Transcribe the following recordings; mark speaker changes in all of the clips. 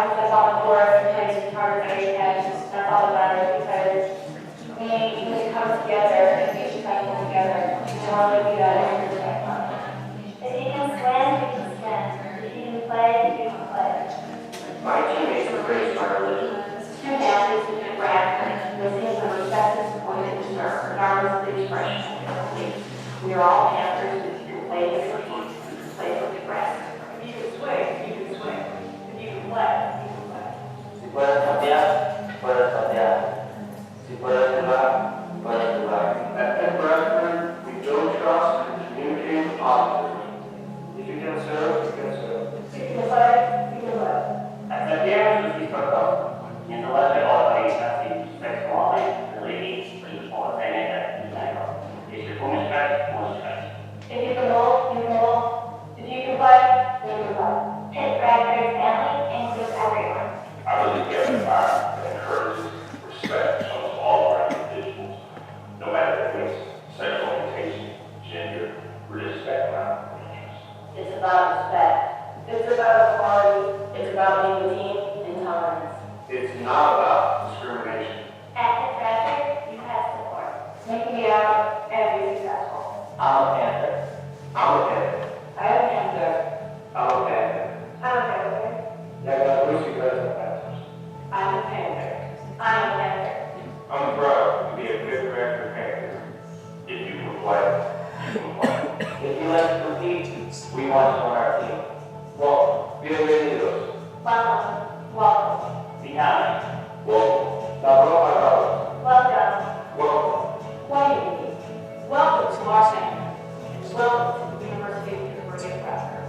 Speaker 1: practice us on the course and play some conversation. That's all that matters because we need to come together and be successful together. We can only do that if we're together.
Speaker 2: If you can swim, you can swim. If you can play, you can play.
Speaker 3: My teammates embrace my religion.
Speaker 1: Two families and two friends, listening to respect and support and serve, regardless of the expression of their beliefs. We are all Panthers and you can play with your feet, you can play with your breath.
Speaker 4: If you can swing, you can swing. If you can play, you can play.
Speaker 3: Si puedes patear, puedes patear. Si puedes jugar, puedes jugar. At Penn Brethren, we build trust and communicate positively. If you can serve, you can serve.
Speaker 4: If you can play, you can play.
Speaker 5: Acceptemos sus discursos, mientras que organizacji seksualnej, religii, przyzwolenia innego. Jeśli umiesz grać, możesz grać.
Speaker 1: If you can bowl, you can bowl. If you can play, you can play.
Speaker 2: Pitt Bradford's family includes everyone.
Speaker 5: I really care about and encourages respect amongst all of our individuals, no matter their race, sexual orientation, gender, religious background, or interests.
Speaker 1: It's about respect. It's about equality. It's about being a team and tolerance.
Speaker 3: It's not about discrimination.
Speaker 2: At Pitt Bradford, you have support.
Speaker 1: Making me out and be successful.
Speaker 3: I'm a Panther. I'm a Panther.
Speaker 1: I'm a Panther.
Speaker 3: I'm a Panther.
Speaker 1: I'm a Panther.
Speaker 3: Yeah, I wish you guys were Panthers.
Speaker 1: I'm a Panther. I'm a Panther.
Speaker 3: I'm proud to be a good Bradford Panther.
Speaker 5: If you can play, you can play.
Speaker 3: If you like to compete, we want you on our team. Well, bienvenidos.
Speaker 1: Welcome. Welcome.
Speaker 5: Behind.
Speaker 3: Welcome. La broma brava.
Speaker 1: Welcome.
Speaker 3: Welcome.
Speaker 1: Welcome. Welcome to Los Angeles. Welcome to the University of Bradford.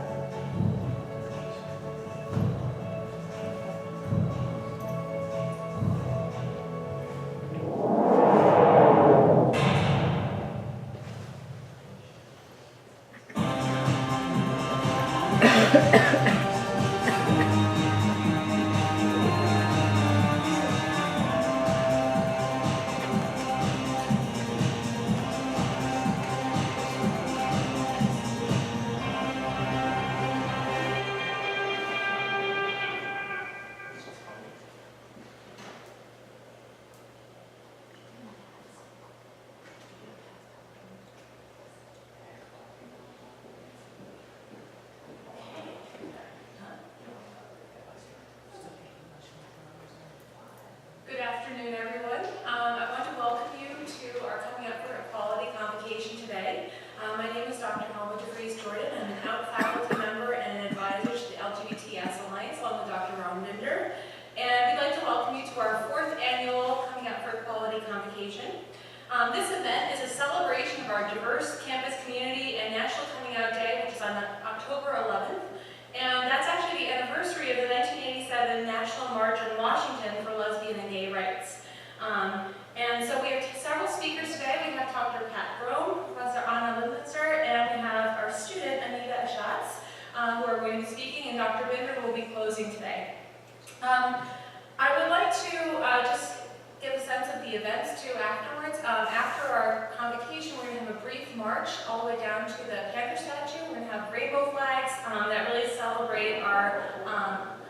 Speaker 6: Good afternoon, everyone. I want to welcome you to our Coming Up for Equality convocation today. My name is Dr. Helma DeVries-Jordan. I'm an out faculty member and an advisor to the LGBTS Alliance, along with Dr. Ron Binder. And we'd like to welcome you to our 4th annual Coming Up for Equality convocation. This event is a celebration of our diverse campus community and National Coming Out Day, which is on October 11th. And that's actually the anniversary of the 1987 National March in Washington for lesbian and gay rights. And so we have several speakers today. We have Dr. Pat Brome, Professor Anna Lindlitzer, and we have our student, Anita Schatz, who are going to be speaking, and Dr. Binder will be closing today. I would like to just give a sense of the events too afterwards. After our convocation, we're going to have a brief march all the way down to the Panther statue. We're going to have rainbow flags that really celebrate our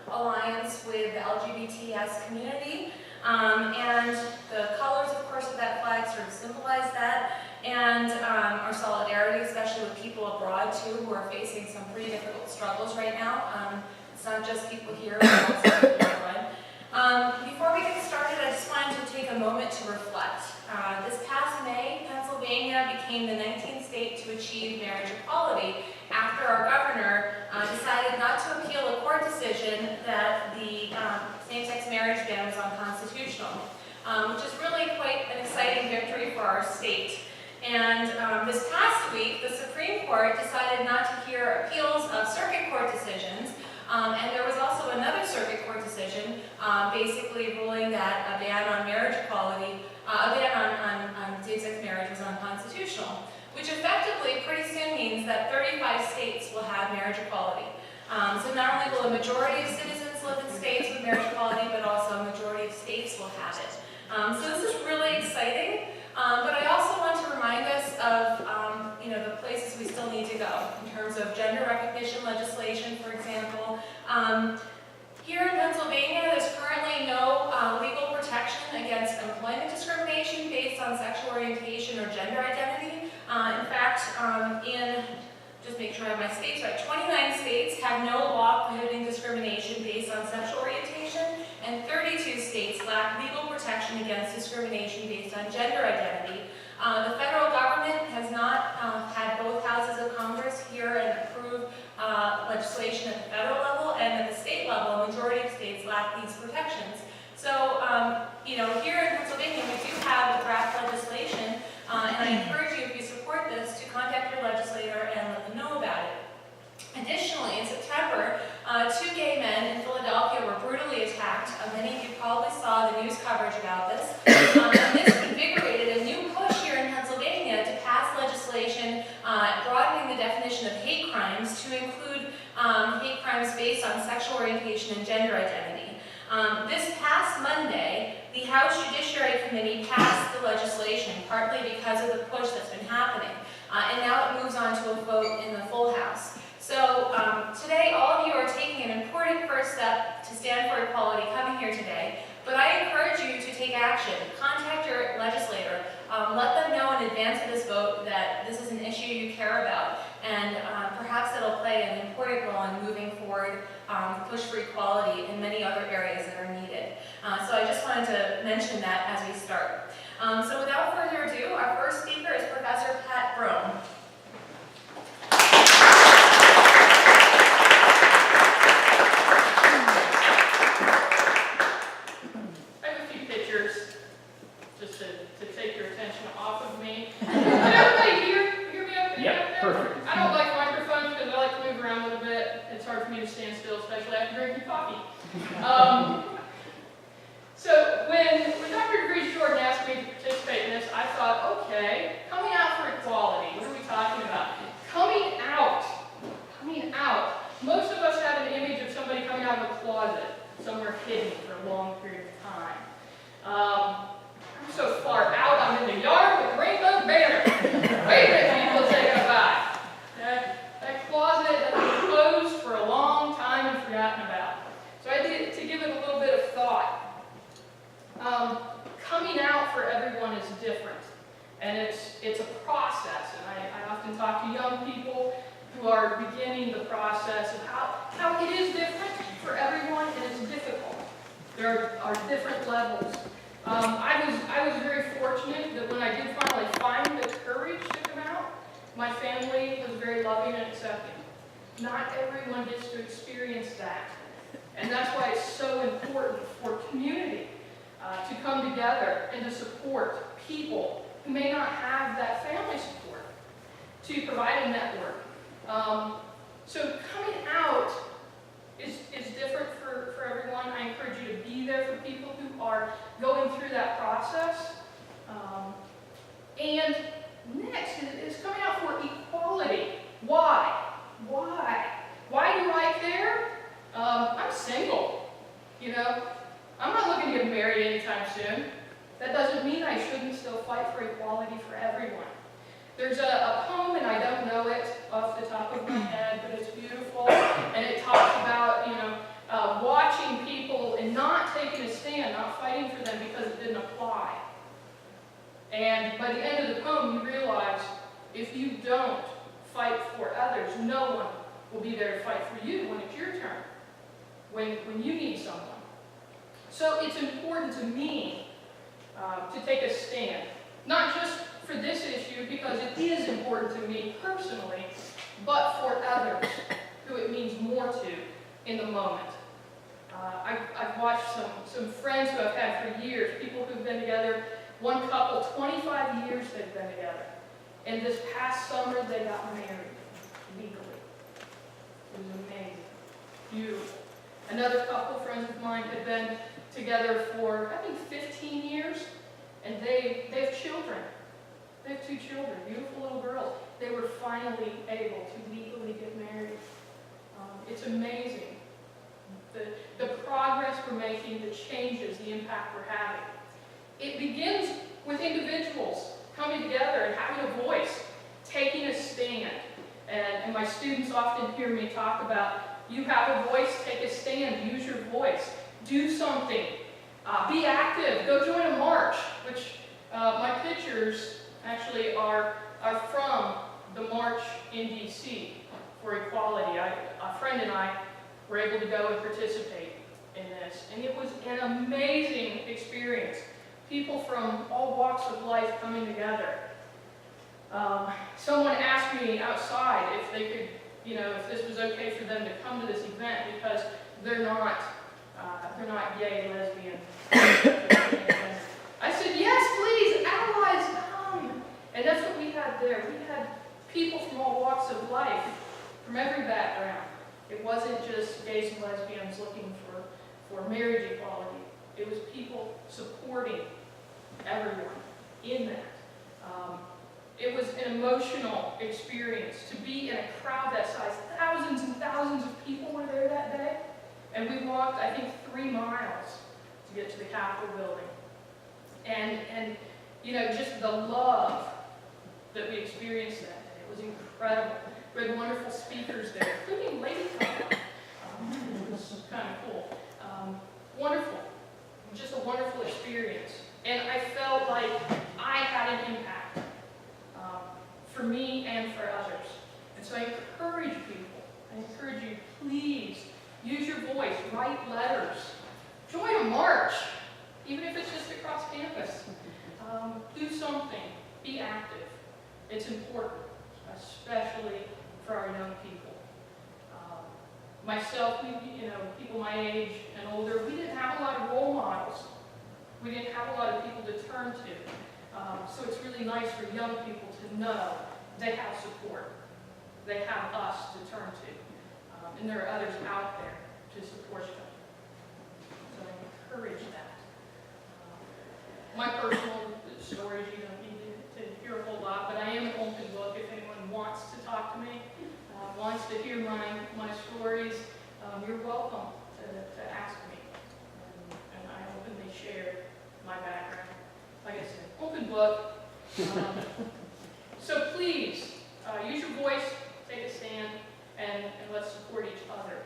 Speaker 6: alliance with the LGBTS community. And the colors, of course, of that flag sort of symbolize that. And our solidarity, especially with people abroad too, who are facing some pretty difficult struggles right now. It's not just people here, but also people abroad. Before we get started, I just wanted to take a moment to reflect. This past May, Pennsylvania became the 19th state to achieve marriage equality after our governor decided not to appeal a court decision that the same-sex marriage ban was unconstitutional, which is really quite an exciting victory for our state. And this past week, the Supreme Court decided not to hear appeals of circuit court decisions. And there was also another circuit court decision basically ruling that a ban on marriage equality, a ban on same-sex marriage was unconstitutional, which effectively pretty soon means that 35 states will have marriage equality. So not only will a majority of citizens live in states with marriage equality, but also a majority of states will have it. So this is really exciting, but I also want to remind us of the places we still need to go in terms of gender recognition legislation, for example. Here in Pennsylvania, on sexual orientation or gender identity. In fact, just make sure I have my states right, 29 states have no law prohibiting discrimination based on sexual orientation, and 32 states lack legal protection against discrimination based on gender identity. The federal government has not had both houses of Congress hear and approve legislation at the federal level, and at the state level, a majority of states lack these protections. So, here in Pennsylvania, we do have draft legislation, and I encourage you, if you support this, to contact your legislator and let them know about it. Additionally, in September, 2 gay men in Philadelphia were brutally attacked. Many of you probably saw the news coverage about this. And this invigorated a new push here in Pennsylvania to pass legislation broadening the definition of hate crimes to include hate crimes based on sexual orientation and gender identity. This past Monday, the House Judiciary Committee passed the legislation, partly because of the push that's been happening. And now it moves on to a vote in the full House. So today, all of you are taking an important first step to stand for equality coming here today, but I encourage you to take action. Contact your legislator. Let them know in advance of this vote that this is an issue you care about, and perhaps it'll play an important role in moving forward the push for equality in many other areas that are needed. So I just wanted to mention that as we start. So without further ado, our first speaker is Professor Pat Brome.
Speaker 7: So when Dr. Jordan asked me to participate in this, I thought, okay, coming out for equality, what are we talking about? Coming out. Most of us have an image of somebody coming out of a closet, somewhere hidden for a long period of time. I'm so far out, I'm in the yard with rainbow banner. Wait a minute, people, say goodbye. That closet that was closed for a long time and forgotten about. So I did to give it a little bit of thought. Coming out for everyone is different, and it's a process. And I often talk to young people who are beginning the process of how it is different for everyone, and it's difficult. There are different levels. I was very fortunate that when I did finally find the courage to come out, my family was very loving and accepting. Not everyone gets to experience that. And that's why it's so important for community to come together and to support people who may not have that family support, to provide a network. So coming out is different for everyone. I encourage you to be there for people who are going through that process. And next is coming out for equality. Why? Why do I care? I'm single, I'm not looking to get married anytime soon. That doesn't mean I shouldn't still fight for equality for everyone. There's a poem, and I don't know it off the top of my head, but it's beautiful, and it talks about, watching people and not taking a stand, not fighting for them because it didn't apply. And by the end of the poem, you realize if you don't fight for others, no one will be there to fight for you when it's your turn, when you need someone. So it's important to me to take a stand, not just for this issue, because it is important to me personally, but for others who it means more to in the moment. I've watched some friends who I've had for years, people who've been together, one couple, 25 years they've been together. And this past summer, they got married legally. It was amazing, beautiful. Another couple, friends of mine, had been together for, I think, 15 years, and they have children. They have 2 children, beautiful little girls. They were finally able to legally get married. It's amazing. The progress we're making, the changes, the impact we're having. It begins with individuals coming together and having a voice, taking a stand. And my students often hear me talk about, you have a voice, take a stand, use your voice, do something, be active, go join a march, which My pictures actually are from the march in DC for equality. A friend and I were able to go and participate in this, and it was an amazing experience. People from all walks of life coming together. Someone asked me outside if they could, if this was okay for them to come to this event because they're not gay, lesbian. I said, yes, please, allies, come. And that's what we had there. We had people from all walks of life, from every background. It wasn't just gays and lesbians looking for marriage equality. It was people supporting everyone in that. It was an emotional experience to be in a crowd that size. Thousands and thousands of people were there that day. And we walked, I think, 3 miles to get to the Capitol building. And just the love that we experienced that day. It was incredible. We had wonderful speakers there, including Lady Gaga. It was kind of cool. Wonderful. Just a wonderful experience. And I felt like I had an impact for me and for others. And so I encourage people, I encourage you, please use your voice, write letters, join a march, even if it's just across campus. Do something, be active. It's important, especially for our young people. Myself, people my age and older, we didn't have a lot of role models. We didn't have a lot of people to turn to. So it's really nice for young people to know they have support. They have us to turn to. And there are others out there to support them. So I encourage that. My personal stories, you don't need to hear a whole lot, but I am an open book if anyone wants to talk to me, wants to hear my stories. You're welcome to ask me. And I openly share my background. Like I said, open book. So please, use your voice, take a stand, and let's support each other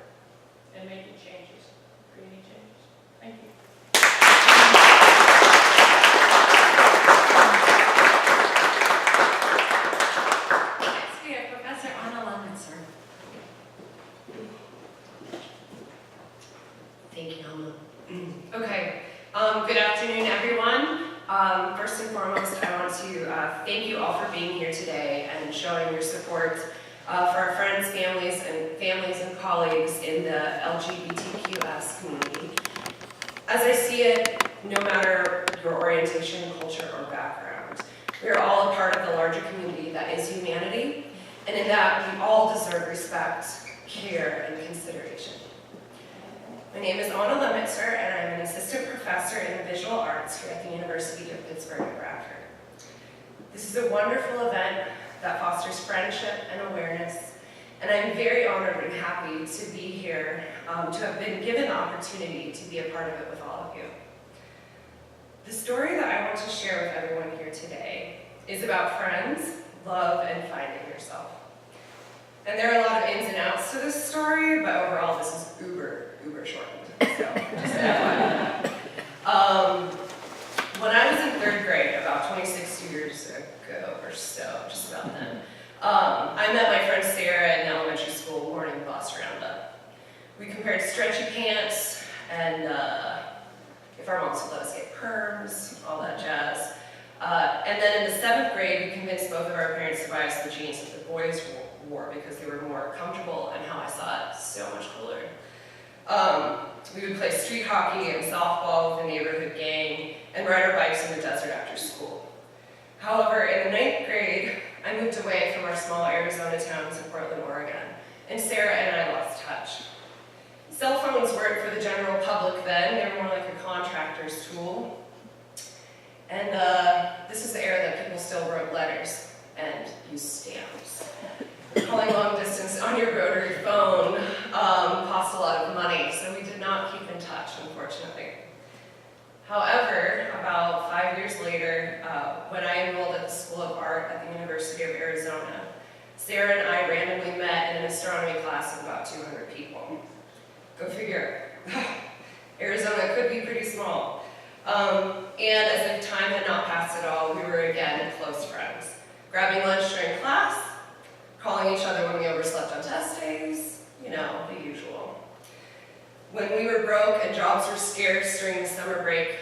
Speaker 7: in making changes, creating changes. Thank you.
Speaker 6: Next, we have Professor Anna Lemonster.
Speaker 8: Thank you, Alma. Okay, good afternoon, everyone. First and foremost, I want to thank you all for being here today and showing your support for our friends, families, and colleagues in the LGBTQS community. As I see it, no matter your orientation, culture, or background, we are all a part of the larger community that is humanity, and in that we all deserve respect, care, and consideration. My name is Anna Lemonster, and I'm an assistant professor in visual arts here at the University of Pittsburgh at Bradford. This is a wonderful event that fosters friendship and awareness, and I'm very honored and happy to be here, to have been given the opportunity to be a part of it with all of you. The story that I want to share with everyone here today is about friends, love, and finding yourself. And there are a lot of ins and outs to this story, but overall this is uber shortened, so just FYI. When I was in 3rd grade, about 26 years ago or so, just about then, I met my friend Sarah in elementary school morning bus roundup. We compared stretchy pants and if our moms would let us get perms, all that jazz. And then in the 7th grade, we convinced both of our parents to buy us the jeans that the boys wore because they were more comfortable and how I saw it so much cooler. We would play street hockey and softball with the neighborhood gang and ride our bikes in the desert after school. However, in the 9th grade, I moved away from our small Arizona towns in Portland, Oregon, and Sarah and I lost touch. Cell phones weren't for the general public then, they were more like a contractor's tool. And this is the era that people still wrote letters and used stamps. Calling long distance on your rotary phone cost a lot of money, so we did not keep in touch, unfortunately. However, about 5 years later, when I enrolled at the School of Art at the University of Arizona, Sarah and I randomly met in an astronomy class of about 200 people. Go figure. Arizona could be pretty small. And as if time had not passed at all, grabbing lunch during class, calling each other when we overslept on test days, you know, the usual. When we were broke and jobs were scarce during the summer break,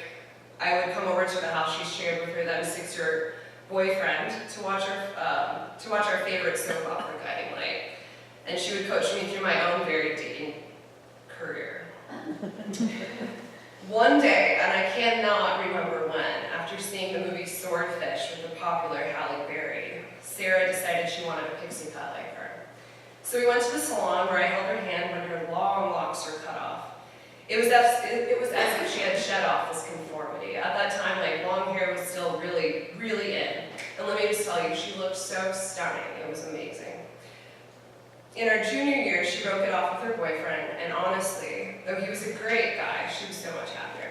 Speaker 8: I would come over to the house she shared with her then 6-year boyfriend to watch our favorite soap opera, Guiding Light, and she would coach me through my own varied dating career. One day, and I cannot remember when, after seeing the movie Swordfish with the popular Halle Berry, Sarah decided she wanted a pixie cut like her. So we went to the salon where I held her hand when her long locks were cut off. It was as if she had shed off this conformity. At that time, like, long hair was still really, really in. And let me just tell you, she looked so stunning. It was amazing. In our junior year, she broke it off with her boyfriend, and honestly, though he was a great guy, she was so much happier.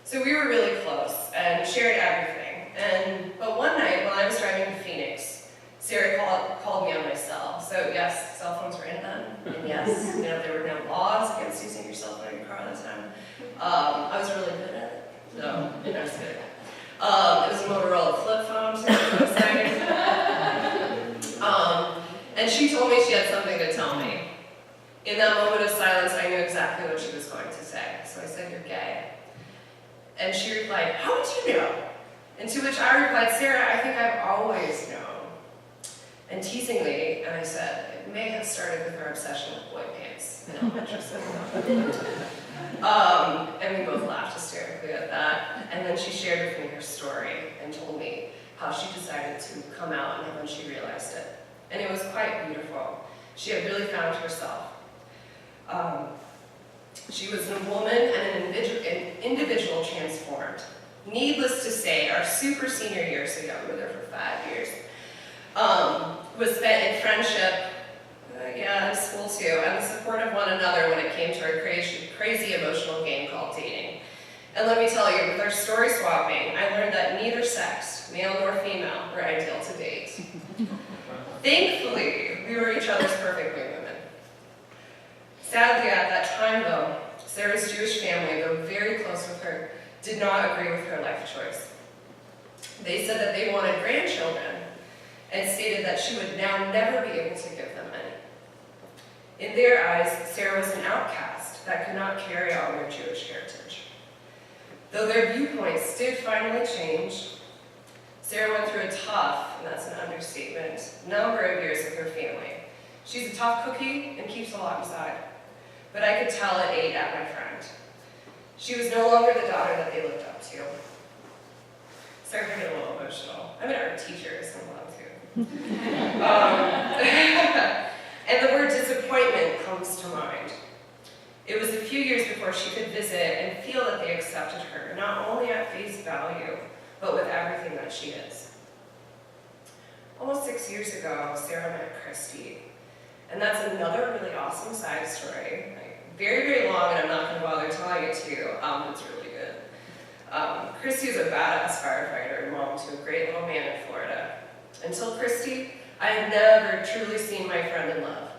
Speaker 8: So we were really close and shared everything. But one night, while I was driving to Phoenix, Sarah called me on my cell. So yes, cell phones were in then, and yes, you know, there were no laws against using your cell phone in your car at the time. I was really good at it, so I was good. It was a Motorola flip phone, so it was exciting. And she told me she had something to tell me. In that moment of silence, I knew exactly what she was going to say. So I said, "You're gay." And she replied, "How would you know?" And to which I replied, "Sarah, I think I've always known." And teasingly, and I said, "It may have started with her obsession with boy pants in elementary school." And we both laughed hysterically at that. And then she shared with me her story and told me how she decided to come out and when she realized it. And it was quite beautiful. She had really found herself. She was a woman and an individual transformed. Needless to say, our super senior year, so yeah, we were there for 5 years, was spent in friendship, in school too, and the support of one another when it came to our crazy emotional game called dating. And let me tell you, with our story swapping, I learned that neither sex, male nor female, were ideal to date. Thankfully, we were each other's perfect wingwomen. Sadly, at that time though, Sarah's Jewish family, though very close with her, did not agree with her life choice. They said that they wanted grandchildren, and stated that she would now never be able to give them any. In their eyes, Sarah was an outcast that could not carry on their Jewish heritage. Though their viewpoints did finally change, Sarah went through a tough, and that's an understatement, number of years with her family. She's a tough cookie and keeps a lot inside, but I could tell it ate at my friend. She was no longer the daughter that they looked up to. Sorry for getting a little emotional. I'm an art teacher, so I'm allowed to. And the word disappointment comes to mind. It was a few years before she could visit and feel that they accepted her, not only at face value, but with everything that she is. Almost 6 years ago, Sarah met Christy. And that's another really awesome side story. Like, very, very long, and I'm not going to bother telling it to you. It's really good. Christy is a badass firefighter and mom to a great little man in Florida. Until Christy, I had never truly seen my friend in love.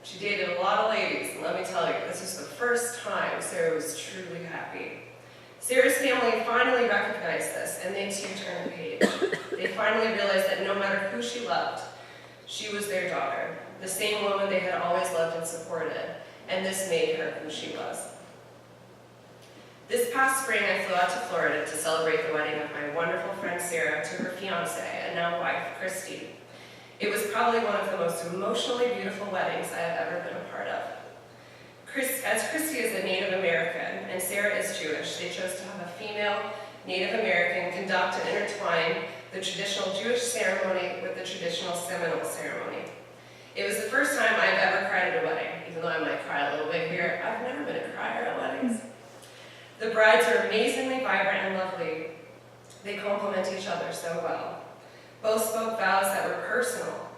Speaker 8: She dated a lot of ladies, and let me tell you, this is the first time Sarah was truly happy. Sarah's family finally recognized this, and they too turned the page. They finally realized that no matter who she loved, she was their daughter, the same woman they had always loved and supported, and this made her who she was. This past spring, I flew out to Florida to celebrate the wedding of my wonderful friend Sarah to her fiance and now wife, Christy. It was probably one of the most emotionally beautiful weddings I have ever been a part of. As Christy is a Native American and Sarah is Jewish, they chose to have a female Native American conduct and intertwine the traditional Jewish ceremony with the traditional Seminole ceremony. It was the first time I've ever cried at a wedding, even though I might cry a little bit here. I've never been a crier at weddings. The brides are amazingly vibrant and lovely. They complement each other so well. Both spoke vows that were personal.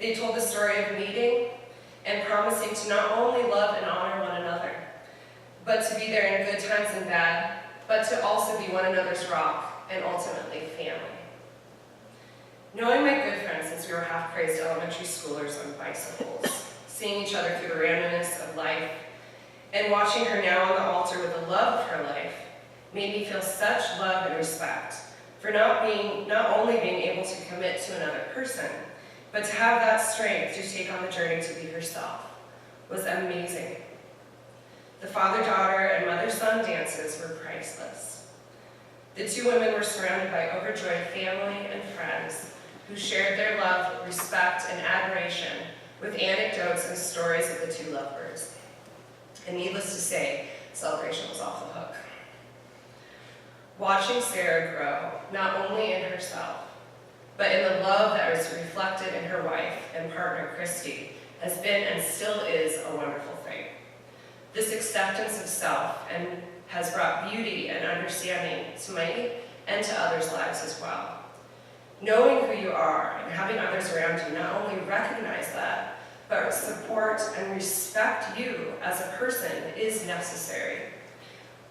Speaker 8: They told the story of meeting and promising to not only love and honor one another, but to be there in good times and bad, but to also be one another's rock and ultimately family. Knowing my good friend since we were half-crazed elementary schoolers on bicycles, seeing each other through the randomness of life, and watching her now on the altar with the love of her life made me feel such love and respect for not only being able to commit to another person, but to have that strength to take on the journey to be herself was amazing. The father-daughter and mother-son dances were priceless. The two women were surrounded by overjoyed family and friends who shared their love, respect, and admiration with anecdotes and stories of the two lovebirds. And needless to say, celebration was off the hook. Watching Sarah grow, not only in herself, but in the love that was reflected in her wife and partner, Christy, has been and still is a wonderful thing. This acceptance of self has brought beauty and understanding to me and to others' lives as well. Knowing who you are and having others around you not only recognize that, but support and respect you as a person is necessary.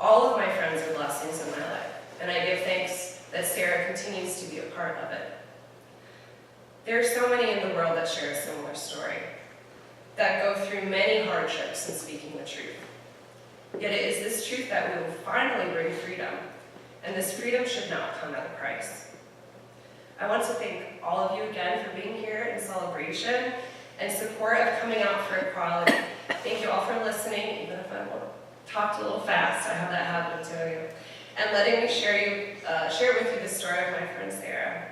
Speaker 8: All of my friends are blessings in my life, and I give thanks that Sarah continues to be a part of it. There are so many in the world that share a similar story, that go through many hardships in speaking the truth. Yet it is this truth that we will finally bring freedom, and this freedom should not come at a price. I want to thank all of you again for being here in celebration and support of coming out for equality. Thank you all for listening, even if I talked a little fast. I have that habit of doing it. And letting me share with you the story of my friend Sarah.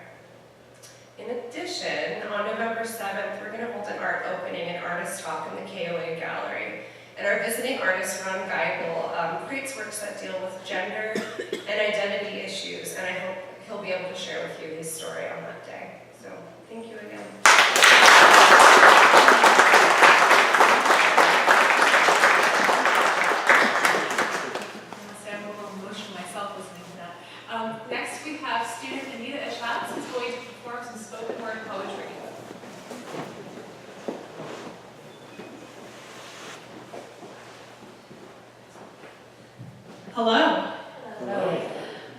Speaker 8: In addition, on November 7th, we're going to hold an art opening and artist talk in the KOA Gallery. And our visiting artist, Ron Geigel, creates works that deal with gender and identity issues, and I hope he'll be able to share with you his story on that day. So, thank you again.
Speaker 6: I'm a little emotional myself listening to that. Next, we have student Anita Ashatz, who's going to perform some spoken word poetry.
Speaker 9: Hello.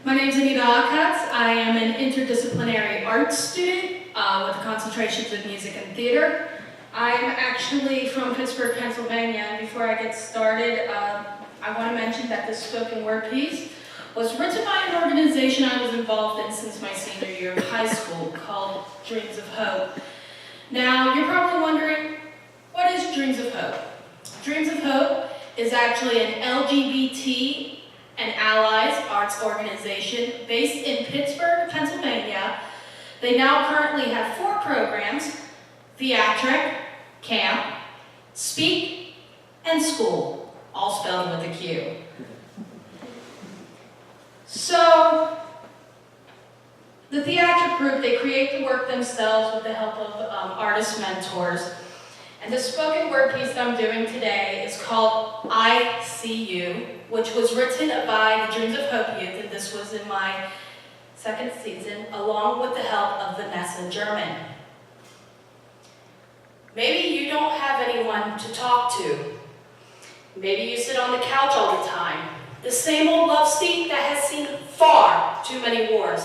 Speaker 9: My name is Anita Ashatz. I am an interdisciplinary arts student with concentrations in music and theater. I'm actually from Pittsburgh, Pennsylvania, and before I get started, I want to mention that this spoken word piece was written by an organization I was involved in since my senior year of high school called Dreams of Hope. Now, you're probably wondering, what is Dreams of Hope? Dreams of Hope is actually an LGBT and Allies arts organization based in Pittsburgh, Pennsylvania. They now currently have 4 programs: Theatric, Camp, Speak, and School, all spelled with a Q. So, the theatric group, they create the work themselves with the help of artist mentors. And the spoken word piece that I'm doing today is called I See You, which was written by the Dreams of Hope youth, and this was in my 2nd season, along with the help of Vanessa German. Maybe you don't have anyone to talk to. Maybe you sit on the couch all the time, the same old love seat that has seen far too many wars.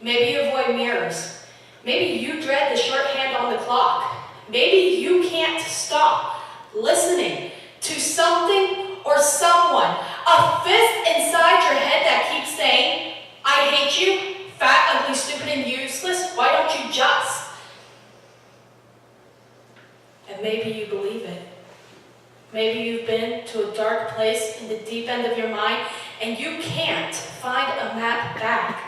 Speaker 9: Maybe you avoid mirrors. Maybe you dread the short hand on the clock. Maybe you can't stop listening to something or someone, a fist inside your head that keeps saying, I hate you, fat, ugly, stupid, and useless, why don't you just? And maybe you believe it. Maybe you've been to a dark place in the deep end of your mind and you can't find a map back.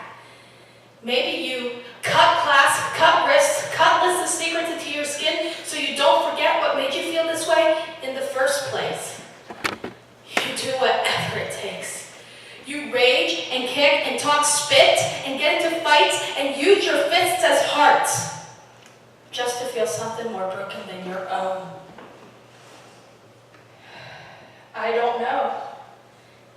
Speaker 9: Maybe you cut class, cut wrists, cut lists of secrets into your skin so you don't forget what made you feel this way in the first place. You do whatever it takes. You rage and kick and talk spit and get into fights and use your fists as hearts just to feel something more broken than your own. I don't know.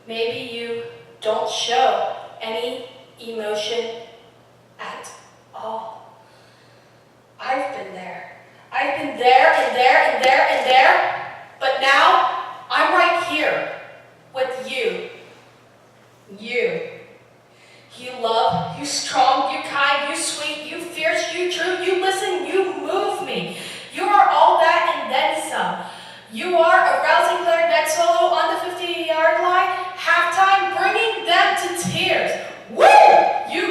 Speaker 9: Maybe you don't show any emotion at all. I've been there. I've been there and there and there and there, but now I'm right here with you. You. You love, you strong, you kind, you sweet, you fierce, you true, you listen, you move me. You are all that and then some. You are a rousing clarinet solo on the 50-yard line, halftime, bringing them to tears. Woo! You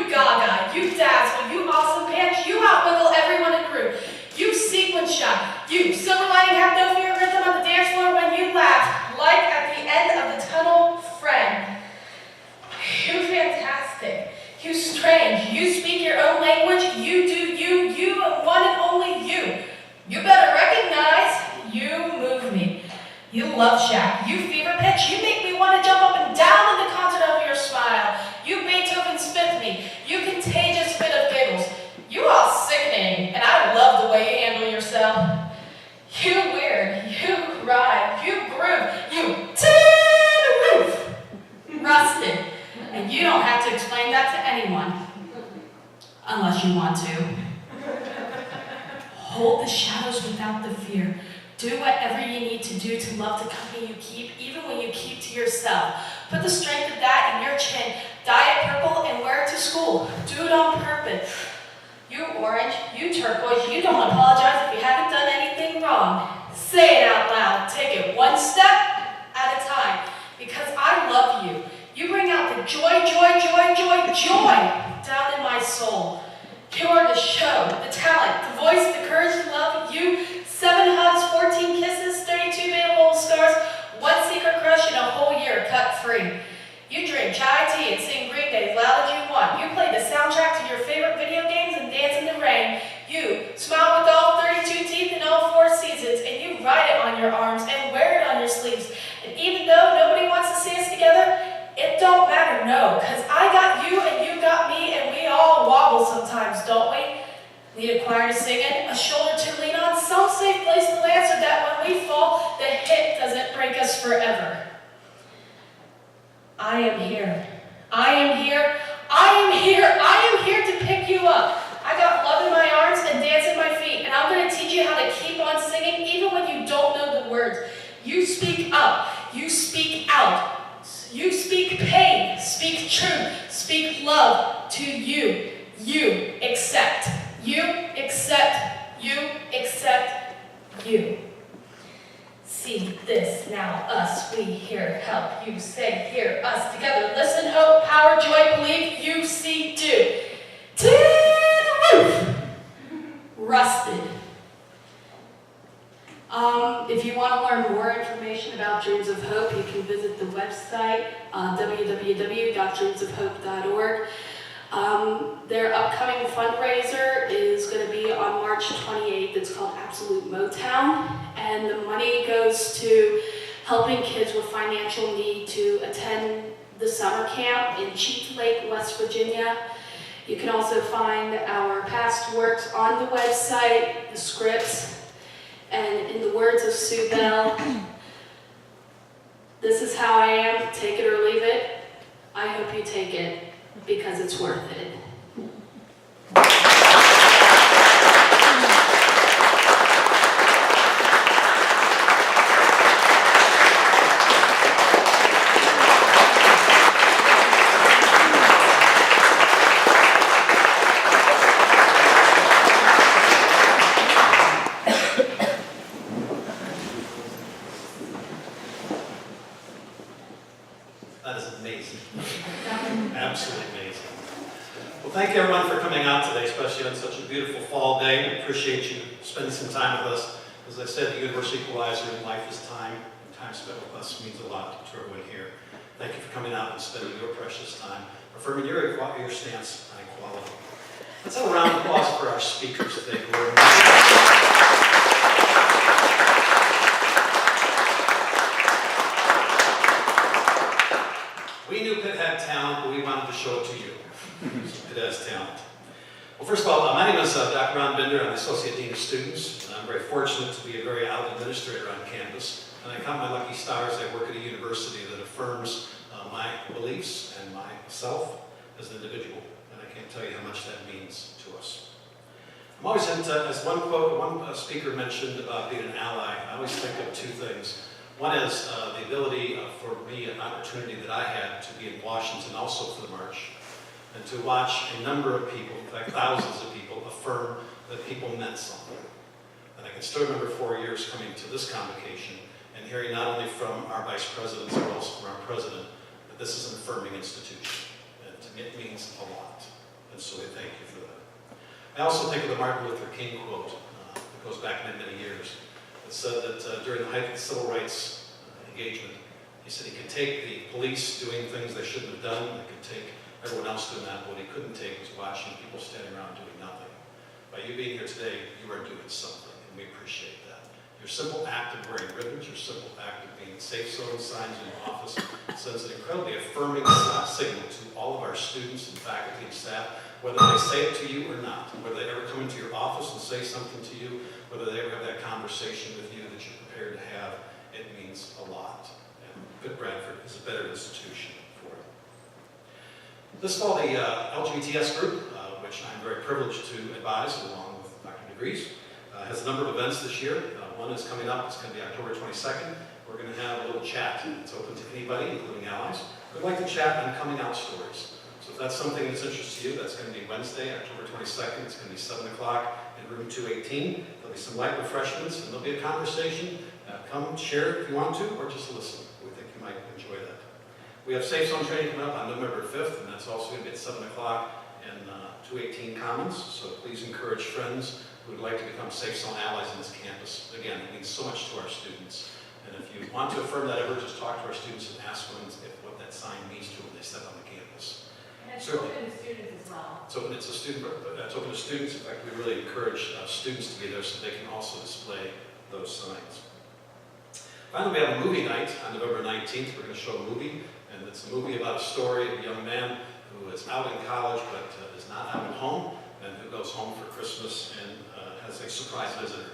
Speaker 10: fever pitch. You make me want to jump up and down in the concert over your smile. You Beethoven Smith me. You contagious fit of giggles. You all sickening, and I love the way you handle yourself. You weird, you ride, you groove, you roof, rusted. And you don't have to explain that to anyone, unless you want to. Hold the shadows without the fear. Do whatever you need to do to love the company you keep, even when you keep to yourself. Put the strength of that in your chin. Dye it purple and wear it to school. Do it on purpose. You orange, you turquoise, you don't apologize if you haven't done anything wrong. Say it out loud. Take it one step at a time. Because I love you. You bring out the joy, joy, joy, joy, joy down in my soul. You are the show, the talent, the voice, the courage to love you. 7 hugs, 14 kisses, 32 beautiful scars, 1 secret crush, and a whole year cut free. You drink chai tea and sing Green Day as loud as you want. You play the soundtrack to your favorite video games and dance in the rain. You smile with all 32 teeth and all 4 seasons, and you ride it on your arms and wear it on your sleeves. And even though nobody wants to see us together, it don't matter, no, because I got you and you got me, and we all wobble sometimes, don't we? Need a choir to sing in, a shoulder to lean on, some safe place to land so that when we fall, the hit doesn't break us forever. I am here. I am here. I am here. I am here to pick you up. I got love in my arms and dance in my feet, and I'm going to teach you how to keep on singing even when you don't know the words. You speak up. You speak out. You speak pain. Speak truth. Speak love to you. You accept. You accept. You accept you. See this now, us, we here, help you say here, us together, listen, hope, power, joy, believe, you see, do. To the roof. Rusted. If you want to learn more information about Dreams of Hope, you can visit the website, www.dreamsofhope.org. Their upcoming fundraiser is going to be on March 28th. It's called Absolute Motown, and the money goes to helping kids with financial need to attend the summer camp in Chief Lake, West Virginia. You can also find our past works on the website, the scripts, and in the words of Sue Bell, this is how I am, take it or leave it. I hope you take it, because it's worth it.
Speaker 11: That is amazing. Absolutely amazing. Well, thank you everyone for coming out today, especially on such a beautiful fall day. I appreciate you spending some time with us. As I said, the Universal Equalizer in life is time. And time spent with us means a lot to everyone here. Thank you for coming out and spending your precious time, affirming your stance on equality. Let's have a round of applause for our speakers today. We knew Pitt had talent, but we wanted to show it to you. Pitt has talent. Well, first of all, my name is Dr. Ron Binder. I'm the Associate Dean of Students. I'm very fortunate to be a very out administrator on campus. And I count my lucky stars. I work at a university that affirms my beliefs and myself as an individual. And I can't tell you how much that means to us. I'm always into, as one speaker mentioned about being an ally, I always think of 2 things. One is the ability for me, an opportunity that I had to be in Washington also for the march, and to watch a number of people, in fact thousands of people, affirm that people meant something. And I can still remember 4 years coming to this convocation and hearing not only from our vice presidents, but also from our president, that this is an affirming institution. And to me it means a lot. And so we thank you for that. I also think of the Martin Luther King quote that goes back many, many years. It said that during the height of the civil rights engagement, he said he could take the police doing things they shouldn't have done, they could take everyone else doing that, but what he couldn't take was watching people standing around doing nothing. By you being here today, you are doing something, and we appreciate that. Your simple act of wearing ribbons, your simple act of being safe zone signs in your office sends an incredibly affirming signal to all of our students and faculty and staff, whether they say it to you or not, whether they ever come into your office and say something to you, whether they ever have that conversation with you that you're prepared to have, it means a lot. And Good Bradford is a better institution for it. This fall, the LGBTS group, which I'm very privileged to advise along with Dr. DeVries, has a number of events this year. One is coming up, it's going to be October 22nd. We're going to have a little chat. It's open to anybody, including allies, who'd like to chat on coming out stories. So if that's something that's interests you, that's going to be Wednesday, October 22nd. It's going to be 7 o'clock in room 218. There'll be some light refreshments, and there'll be a conversation. Come share if you want to, or just listen. We think you might enjoy that. We have Safe Zone training coming up on November 5th, and that's also going to be at 7 o'clock in 218 Commons. So please encourage friends who would like to become Safe Zone allies in this campus. Again, it means so much to our students. And if you want to affirm that ever, just talk to our students and ask them what that sign means to them when they step on the campus.
Speaker 4: And it's
Speaker 11: Certainly.
Speaker 4: open to students as well.
Speaker 11: It's open to students. In fact, we really encourage students to be there so they can also display those signs. Finally, we have a movie night on November 19th. We're going to show a movie, and it's a movie about a story of a young man who is out in college but is not out at home, and who goes home for Christmas and has a surprise visitor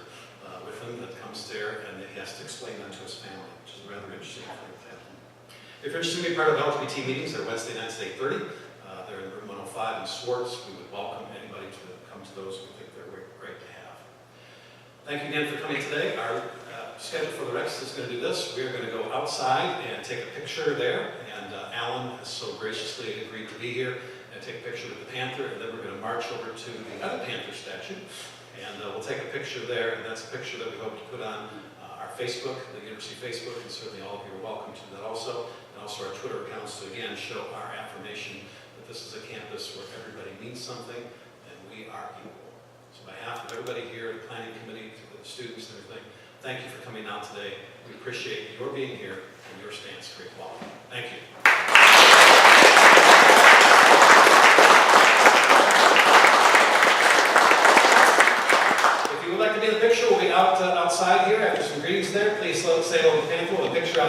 Speaker 11: with him that comes there, and he has to explain that to his family, which is a rather interesting thing to happen. If you're interested in being part of LGBT meetings, they're Wednesday nights at 8:30. They're in room 105 in Swartz. We would welcome anybody to come to those. We think they're great to have. Thank you again for coming today. Our schedule for the rest is going to do this. We are going to go outside and take a picture there, and Alan has so graciously agreed to be here and take a picture with the Panther, and then we're going to march over to the other Panther statue, and we'll take a picture there, and that's a picture that we hope to put on our Facebook, the University Facebook, and certainly all of you are welcome to that also, and also our Twitter accounts to again show our affirmation that this is a campus where everybody means something and we are equal. So on behalf of everybody here, the planning committee, to the students and everything, thank you for coming out today. We appreciate your being here and your stance for equality. Thank you. If you would like to be in the picture, we'll be outside here after some greetings there. Please say hello to the Panther. We'll have a picture out.